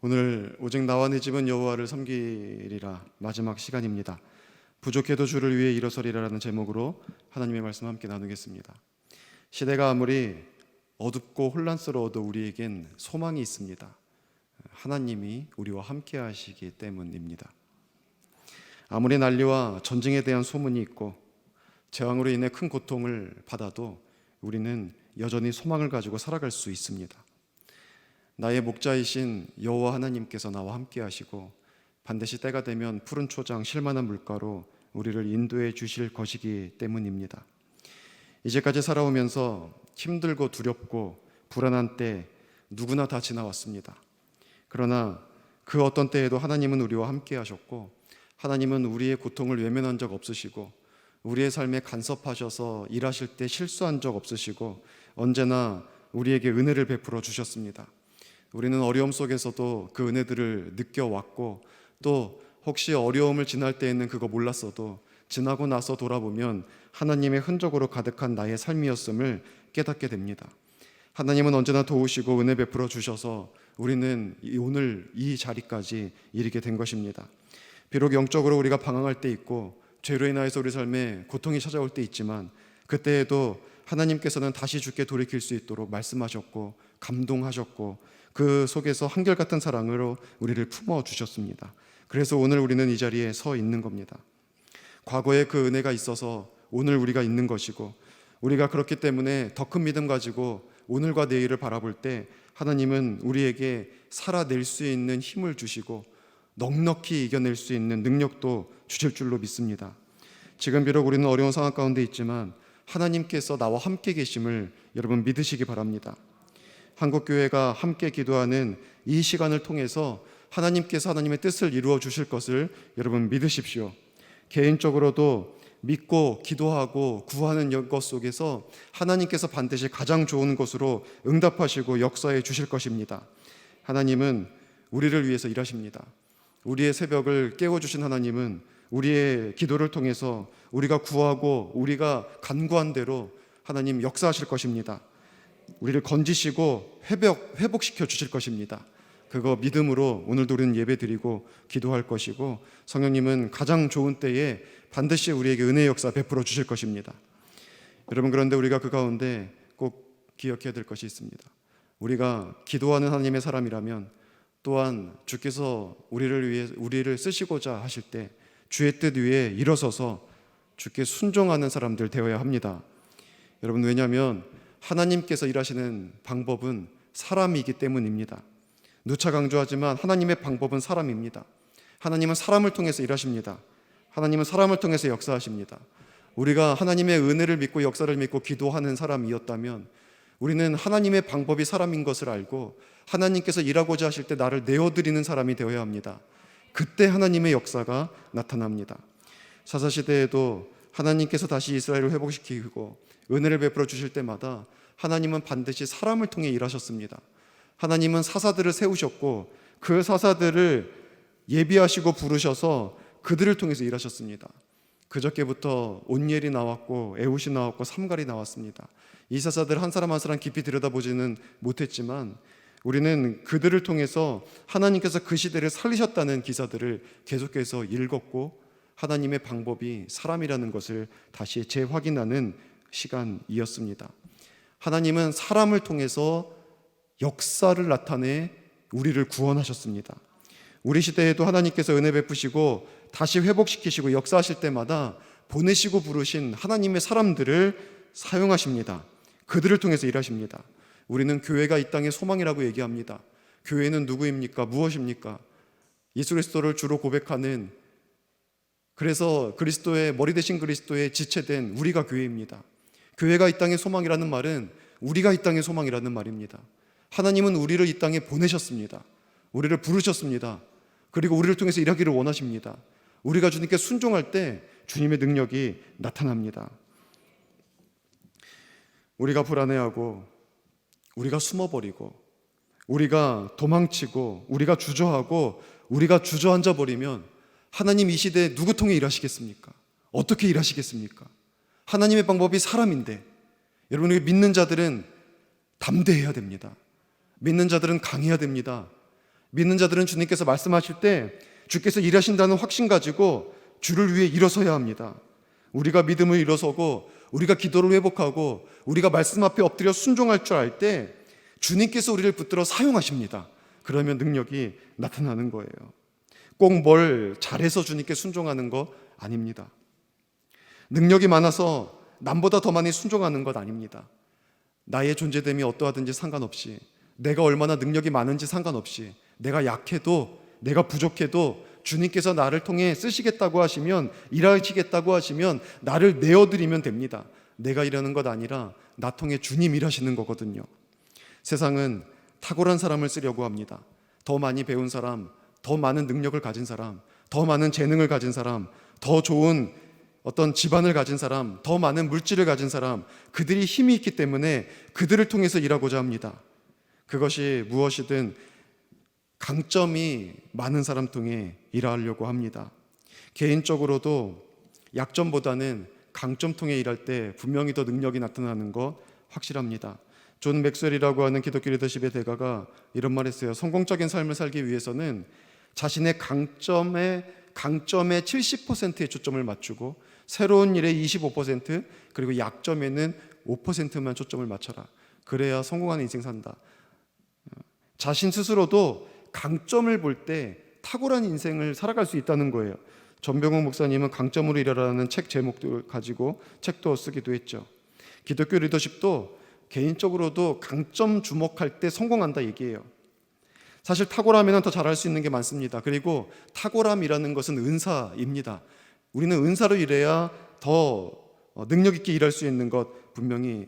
오늘 오직 나와 네 집은 여호와를 섬기리라 마지막 시간입니다. 부족해도 주를 위해 일어서리라라는 제목으로 하나님의 말씀 함께 나누겠습니다. 시대가 아무리 어둡고 혼란스러워도 우리에겐 소망이 있습니다. 하나님이 우리와 함께 하시기 때문입니다. 아무리 난리와 전쟁에 대한 소문이 있고 재앙으로 인해 큰 고통을 받아도 우리는 여전히 소망을 가지고 살아갈 수 있습니다. 나의 목자이신 여호와 하나님께서 나와 함께 하시고 반드시 때가 되면 푸른 초장 실만한 물가로 우리를 인도해 주실 것이기 때문입니다. 이제까지 살아오면서 힘들고 두렵고 불안한 때 누구나 다 지나왔습니다. 그러나 그 어떤 때에도 하나님은 우리와 함께 하셨고 하나님은 우리의 고통을 외면한 적 없으시고 우리의 삶에 간섭하셔서 일하실 때 실수한 적 없으시고 언제나 우리에게 은혜를 베풀어 주셨습니다. 우리는 어려움 속에서도 그 은혜들을 느껴왔고 또 혹시 어려움을 지날 때에는 그거 몰랐어도 지나고 나서 돌아보면 하나님의 흔적으로 가득한 나의 삶이었음을 깨닫게 됩니다. 하나님은 언제나 도우시고 은혜 베풀어 주셔서 우리는 오늘 이 자리까지 이르게 된 것입니다. 비록 영적으로 우리가 방황할 때 있고 죄로 인하여서 우리 삶에 고통이 찾아올 때 있지만 그때에도 하나님께서는 다시 주께 돌이킬 수 있도록 말씀하셨고 감동하셨고 그 속에서 한결같은 사랑으로 우리를 품어주셨습니다. 그래서 오늘 우리는 이 자리에 서 있는 겁니다. 과거에 그 은혜가 있어서 오늘 우리가 있는 것이고 우리가 그렇기 때문에 더 큰 믿음 가지고 오늘과 내일을 바라볼 때 하나님은 우리에게 살아낼 수 있는 힘을 주시고 넉넉히 이겨낼 수 있는 능력도 주실 줄로 믿습니다. 지금 비록 우리는 어려운 상황 가운데 있지만 하나님께서 나와 함께 계심을 여러분 믿으시기 바랍니다. 한국교회가 함께 기도하는 이 시간을 통해서 하나님께서 하나님의 뜻을 이루어 주실 것을 여러분 믿으십시오. 개인적으로도 믿고 기도하고 구하는 것 속에서 하나님께서 반드시 가장 좋은 것으로 응답하시고 역사해 주실 것입니다. 하나님은 우리를 위해서 일하십니다. 우리의 새벽을 깨워주신 하나님은 우리의 기도를 통해서 우리가 구하고 우리가 간구한 대로 하나님 역사하실 것입니다. 우리를 건지시고 회복시켜 주실 것입니다. 그거 믿음으로 오늘도 우리는 예배 드리고 기도할 것이고 성령님은 가장 좋은 때에 반드시 우리에게 은혜의 역사 베풀어 주실 것입니다. 여러분, 그런데 우리가 그 가운데 꼭 기억해야 될 것이 있습니다. 우리가 기도하는 하나님의 사람이라면 또한 주께서 우리를 쓰시고자 하실 때 주의 뜻 위에 일어서서 주께 순종하는 사람들 되어야 합니다. 여러분, 왜냐하면 하나님께서 일하시는 방법은 사람이기 때문입니다. 누차 강조하지만 하나님의 방법은 사람입니다. 하나님은 사람을 통해서 일하십니다. 하나님은 사람을 통해서 역사하십니다. 우리가 하나님의 은혜를 믿고 역사를 믿고 기도하는 사람이었다면 우리는 하나님의 방법이 사람인 것을 알고 하나님께서 일하고자 하실 때 나를 내어드리는 사람이 되어야 합니다. 그때 하나님의 역사가 나타납니다. 사사시대에도 하나님께서 다시 이스라엘을 회복시키고 은혜를 베풀어 주실 때마다 하나님은 반드시 사람을 통해 일하셨습니다. 하나님은 사사들을 세우셨고 그 사사들을 예비하시고 부르셔서 그들을 통해서 일하셨습니다. 그저께부터 온니엘이 나왔고 에훗이 나왔고 삼갈이 나왔습니다. 이 사사들 한 사람 한 사람 깊이 들여다보지는 못했지만 우리는 그들을 통해서 하나님께서 그 시대를 살리셨다는 기사들을 계속해서 읽었고 하나님의 방법이 사람이라는 것을 다시 재확인하는 시간이었습니다. 하나님은 사람을 통해서 역사를 나타내 우리를 구원하셨습니다. 우리 시대에도 하나님께서 은혜 베푸시고 다시 회복시키시고 역사하실 때마다 보내시고 부르신 하나님의 사람들을 사용하십니다. 그들을 통해서 일하십니다. 우리는 교회가 이 땅의 소망이라고 얘기합니다. 교회는 누구입니까? 무엇입니까? 예수 그리스도를 주로 고백하는, 그래서 그리스도의 머리 되신 그리스도의 지체된 우리가 교회입니다. 교회가 이 땅의 소망이라는 말은 우리가 이 땅의 소망이라는 말입니다. 하나님은 우리를 이 땅에 보내셨습니다. 우리를 부르셨습니다. 그리고 우리를 통해서 일하기를 원하십니다. 우리가 주님께 순종할 때 주님의 능력이 나타납니다. 우리가 불안해하고 우리가 숨어버리고 우리가 도망치고 우리가 주저하고 우리가 주저앉아 버리면 하나님 이 시대에 누구 통해 일하시겠습니까? 어떻게 일하시겠습니까? 하나님의 방법이 사람인데 여러분, 믿는 자들은 담대해야 됩니다. 믿는 자들은 강해야 됩니다. 믿는 자들은 주님께서 말씀하실 때 주께서 일하신다는 확신 가지고 주를 위해 일어서야 합니다. 우리가 믿음을 일어서고 우리가 기도를 회복하고 우리가 말씀 앞에 엎드려 순종할 줄 알 때 주님께서 우리를 붙들어 사용하십니다. 그러면 능력이 나타나는 거예요. 꼭 뭘 잘해서 주님께 순종하는 거 아닙니다. 능력이 많아서 남보다 더 많이 순종하는 것 아닙니다. 나의 존재됨이 어떠하든지 상관없이, 내가 얼마나 능력이 많은지 상관없이, 내가 약해도 내가 부족해도 주님께서 나를 통해 쓰시겠다고 하시면, 일하시겠다고 하시면 나를 내어드리면 됩니다. 내가 일하는 것 아니라 나 통해 주님 일하시는 거거든요. 세상은 탁월한 사람을 쓰려고 합니다. 더 많이 배운 사람, 더 많은 능력을 가진 사람, 더 많은 재능을 가진 사람, 더 좋은 어떤 집안을 가진 사람, 더 많은 물질을 가진 사람, 그들이 힘이 있기 때문에 그들을 통해서 일하고자 합니다. 그것이 무엇이든 강점이 많은 사람 통해 일하려고 합니다. 개인적으로도 약점보다는 강점 통해 일할 때 분명히 더 능력이 나타나는 것 확실합니다. 존 맥스웰이라고 하는 기독교 리더십의 대가가 이런 말 했어요. 성공적인 삶을 살기 위해서는 자신의 강점에 70%의 초점을 맞추고 새로운 일에 25%, 그리고 약점에는 5%만 초점을 맞춰라. 그래야 성공하는 인생 산다. 자신 스스로도 강점을 볼 때 탁월한 인생을 살아갈 수 있다는 거예요. 전병욱 목사님은 강점으로 일하라는 책 제목도 가지고 책도 쓰기도 했죠. 기독교 리더십도 개인적으로도 강점 주목할 때 성공한다 얘기해요. 사실 탁월하면 더 잘할 수 있는 게 많습니다. 그리고 탁월함이라는 것은 은사입니다. 우리는 은사로 일해야 더 능력 있게 일할 수 있는 것 분명히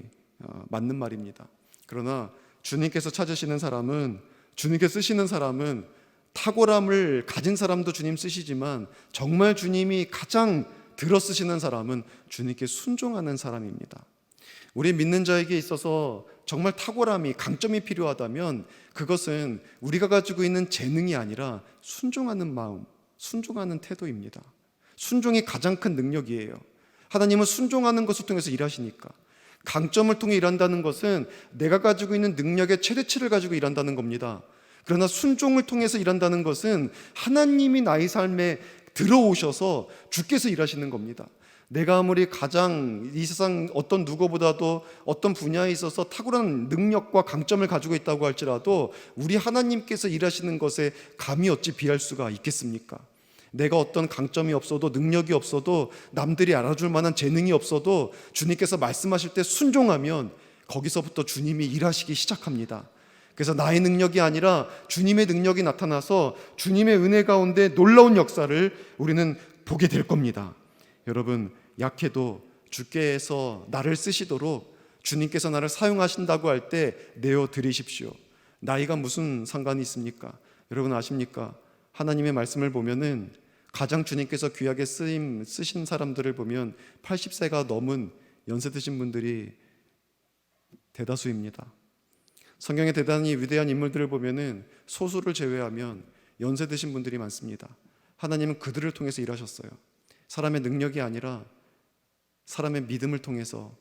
맞는 말입니다. 그러나 주님께서 찾으시는 사람은, 주님께 쓰시는 사람은 탁월함을 가진 사람도 주님 쓰시지만 정말 주님이 가장 들어 쓰시는 사람은 주님께 순종하는 사람입니다. 우리 믿는 자에게 있어서 정말 탁월함이, 강점이 필요하다면 그것은 우리가 가지고 있는 재능이 아니라 순종하는 마음, 순종하는 태도입니다. 순종이 가장 큰 능력이에요. 하나님은 순종하는 것을 통해서 일하시니까. 강점을 통해 일한다는 것은 내가 가지고 있는 능력의 최대치를 가지고 일한다는 겁니다. 그러나 순종을 통해서 일한다는 것은 하나님이 나의 삶에 들어오셔서 주께서 일하시는 겁니다. 내가 아무리 가장 이 세상 어떤 누구보다도 어떤 분야에 있어서 탁월한 능력과 강점을 가지고 있다고 할지라도 우리 하나님께서 일하시는 것에 감히 어찌 비할 수가 있겠습니까? 내가 어떤 강점이 없어도, 능력이 없어도, 남들이 알아줄 만한 재능이 없어도 주님께서 말씀하실 때 순종하면 거기서부터 주님이 일하시기 시작합니다. 그래서 나의 능력이 아니라 주님의 능력이 나타나서 주님의 은혜 가운데 놀라운 역사를 우리는 보게 될 겁니다. 여러분, 약해도 주께서 나를 쓰시도록 주님께서 나를 사용하신다고 할 때 내어드리십시오. 나이가 무슨 상관이 있습니까? 여러분 아십니까? 하나님의 말씀을 보면은 가장 주님께서 귀하게 쓰신 사람들을 보면 80세가 넘은 연세 드신 분들이 대다수입니다. 성경에 대단히 위대한 인물들을 보면은 소수를 제외하면 연세 드신 분들이 많습니다. 하나님은 그들을 통해서 일하셨어요. 사람의 능력이 아니라 사람의 믿음을 통해서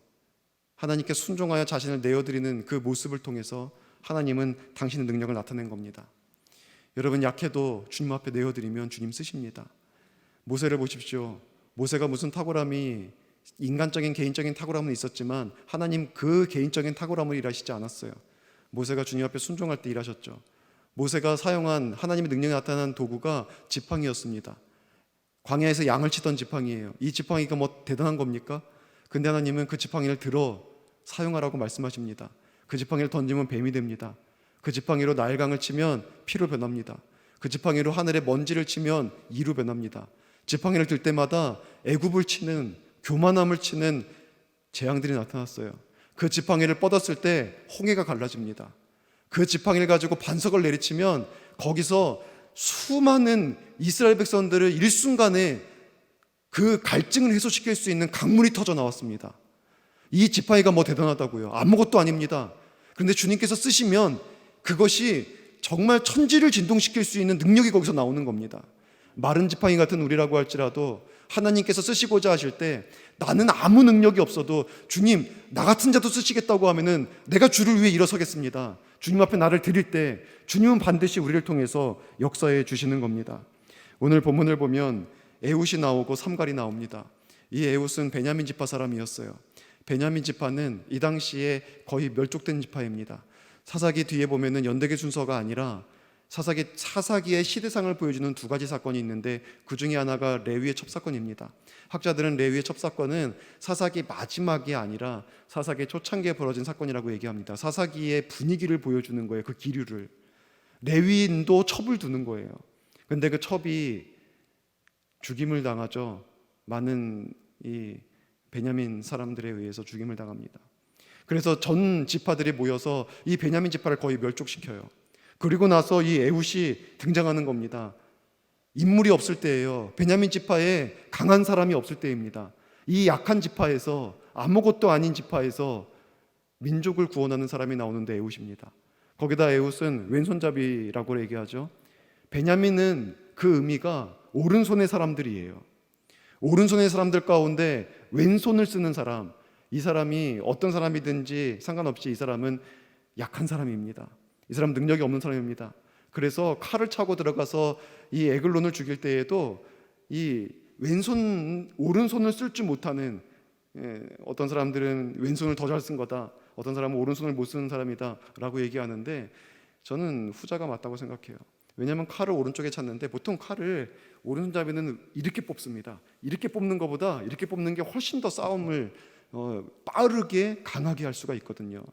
하나님께 순종하여 자신을 내어드리는 그 모습을 통해서 하나님은 당신의 능력을 나타낸 겁니다. 여러분, 약해도 주님 앞에 내어드리면 주님 쓰십니다. 모세를 보십시오. 모세가 무슨 탁월함이, 인간적인 개인적인 탁월함은 있었지만 하나님 그 개인적인 탁월함을 일하시지 않았어요. 모세가 주님 앞에 순종할 때 일하셨죠. 모세가 사용한 하나님의 능력이 나타난 도구가 지팡이였습니다. 광야에서 양을 치던 지팡이예요. 이 지팡이가 뭐 대단한 겁니까? 근데 하나님은 그 지팡이를 들어 사용하라고 말씀하십니다. 그 지팡이를 던지면 뱀이 됩니다. 그 지팡이로 나일강을 치면 피로 변합니다. 그 지팡이로 하늘에 먼지를 치면 이로 변합니다. 지팡이를 들 때마다 애굽을 치는, 교만함을 치는 재앙들이 나타났어요. 그 지팡이를 뻗었을 때 홍해가 갈라집니다. 그 지팡이를 가지고 반석을 내리치면 거기서 수많은 이스라엘 백성들을 일순간에 그 갈증을 해소시킬 수 있는 강물이 터져 나왔습니다. 이 지팡이가 뭐 대단하다고요? 아무것도 아닙니다. 그런데 주님께서 쓰시면 그것이 정말 천지를 진동시킬 수 있는 능력이 거기서 나오는 겁니다. 마른 지팡이 같은 우리라고 할지라도 하나님께서 쓰시고자 하실 때 나는 아무 능력이 없어도 주님 나 같은 자도 쓰시겠다고 하면은 내가 주를 위해 일어서겠습니다. 주님 앞에 나를 드릴 때 주님은 반드시 우리를 통해서 역사해 주시는 겁니다. 오늘 본문을 보면 에훗이 나오고 삼갈이 나옵니다. 이 에훗은 베냐민 지파 사람이었어요. 베냐민 지파는 이 당시에 거의 멸족된 지파입니다. 사사기 뒤에 보면은 연대기 순서가 아니라 사사기의 시대상을 보여주는 두 가지 사건이 있는데 그 중에 하나가 레위의 첩사건입니다. 학자들은 레위의 첩사건은 사사기 마지막이 아니라 사사기 초창기에 벌어진 사건이라고 얘기합니다. 사사기의 분위기를 보여주는 거예요. 그 기류를. 레위인도 첩을 두는 거예요. 근데 그 첩이 죽임을 당하죠. 많은 이 베냐민 사람들에 의해서 죽임을 당합니다. 그래서 전 지파들이 모여서 이 베냐민 지파를 거의 멸족시켜요. 그리고 나서 이 에훗이 등장하는 겁니다. 인물이 없을 때예요. 베냐민 지파에 강한 사람이 없을 때입니다. 이 약한 지파에서, 아무것도 아닌 지파에서 민족을 구원하는 사람이 나오는데 에훗입니다. 거기다 에훗은 왼손잡이라고 얘기하죠. 베냐민은 그 의미가 오른손의 사람들이에요. 오른손의 사람들 가운데 왼손을 쓰는 사람, 이 사람이 어떤 사람이든지 상관없이 이 사람은 약한 사람입니다. 이 사람 능력이 없는 사람입니다. 그래서 칼을 차고 들어가서 이 에글론을 죽일 때에도 이 오른손을 쓸 줄 못하는, 어떤 사람들은 왼손을 더 잘 쓴 거다, 어떤 사람은 오른손을 못 쓰는 사람이다 라고 얘기하는데 저는 후자가 맞다고 생각해요. 왜냐하면 칼을 오른쪽에 찼는데 보통 칼을 오른손잡이는 이렇게 뽑습니다. 이렇게 뽑는 것보다 이렇게 뽑는 게 훨씬 더 싸움을 빠르게 강하게 할 수가 있거든요.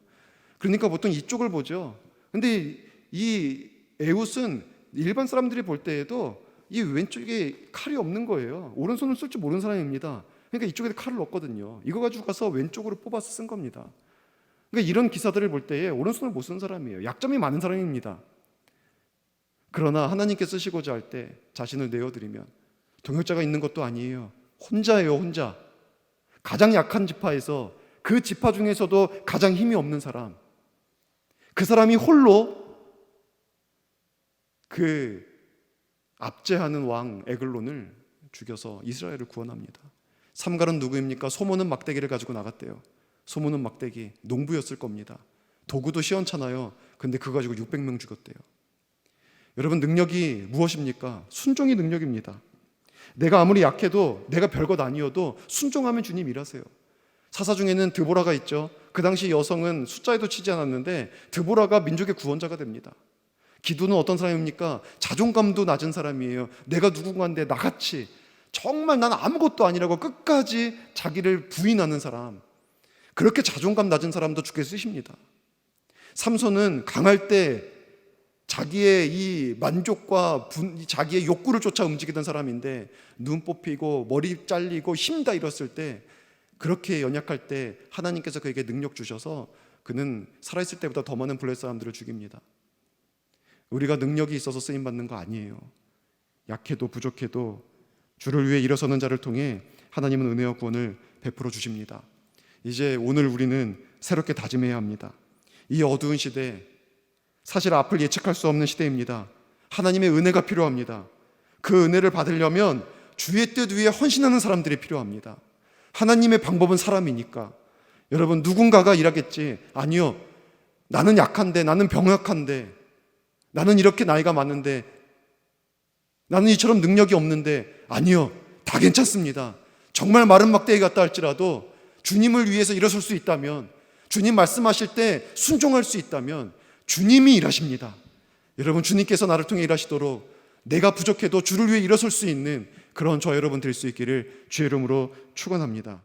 그러니까 보통 이쪽을 보죠. 근데 이 에훗은 일반 사람들이 볼 때에도 이 왼쪽에 칼이 없는 거예요. 오른손을 쓸 줄 모르는 사람입니다. 그러니까 이쪽에 칼을 넣었거든요. 이거 가지고 가서 왼쪽으로 뽑아서 쓴 겁니다. 그러니까 이런 기사들을 볼 때에 오른손을 못 쓰는 사람이에요. 약점이 많은 사람입니다. 그러나 하나님께 쓰시고자 할 때 자신을 내어드리면 동역자가 있는 것도 아니에요. 혼자예요, 혼자. 가장 약한 지파에서, 그 지파 중에서도 가장 힘이 없는 사람, 그 사람이 홀로 그 압제하는 왕 에글론을 죽여서 이스라엘을 구원합니다. 삼갈은 누구입니까? 소모는 막대기를 가지고 나갔대요. 소모는 막대기, 농부였을 겁니다. 도구도 시원찮아요. 근데 그거 가지고 600명 죽였대요. 여러분, 능력이 무엇입니까? 순종이 능력입니다. 내가 아무리 약해도, 내가 별것 아니어도 순종하면 주님 일하세요. 사사 중에는 드보라가 있죠. 그 당시 여성은 숫자에도 치지 않았는데 드보라가 민족의 구원자가 됩니다. 기도는 어떤 사람입니까? 자존감도 낮은 사람이에요. 내가 누군가인데 나같이 정말 난 아무것도 아니라고 끝까지 자기를 부인하는 사람, 그렇게 자존감 낮은 사람도 주께 쓰십니다. 삼손은 강할 때 자기의 이 만족과 자기의 욕구를 쫓아 움직이던 사람인데 눈 뽑히고 머리 잘리고 힘 다 잃었을 때, 그렇게 연약할 때 하나님께서 그에게 능력 주셔서 그는 살아있을 때보다 더 많은 블레셋 사람들을 죽입니다. 우리가 능력이 있어서 쓰임받는 거 아니에요. 약해도 부족해도 주를 위해 일어서는 자를 통해 하나님은 은혜와 구원을 베풀어 주십니다. 이제 오늘 우리는 새롭게 다짐해야 합니다. 이 어두운 시대, 사실 앞을 예측할 수 없는 시대입니다. 하나님의 은혜가 필요합니다. 그 은혜를 받으려면 주의 뜻 위에 헌신하는 사람들이 필요합니다. 하나님의 방법은 사람이니까. 여러분, 누군가가 일하겠지. 아니요. 나는 약한데, 나는 병약한데, 나는 이렇게 나이가 많은데, 나는 이처럼 능력이 없는데. 아니요. 다 괜찮습니다. 정말 마른 막대기 같다 할지라도 주님을 위해서 일어설 수 있다면, 주님 말씀하실 때 순종할 수 있다면 주님이 일하십니다. 여러분, 주님께서 나를 통해 일하시도록 내가 부족해도 주를 위해 일어설 수 있는 그런 저 여러분 될 수 있기를 주의 이름으로 축원합니다.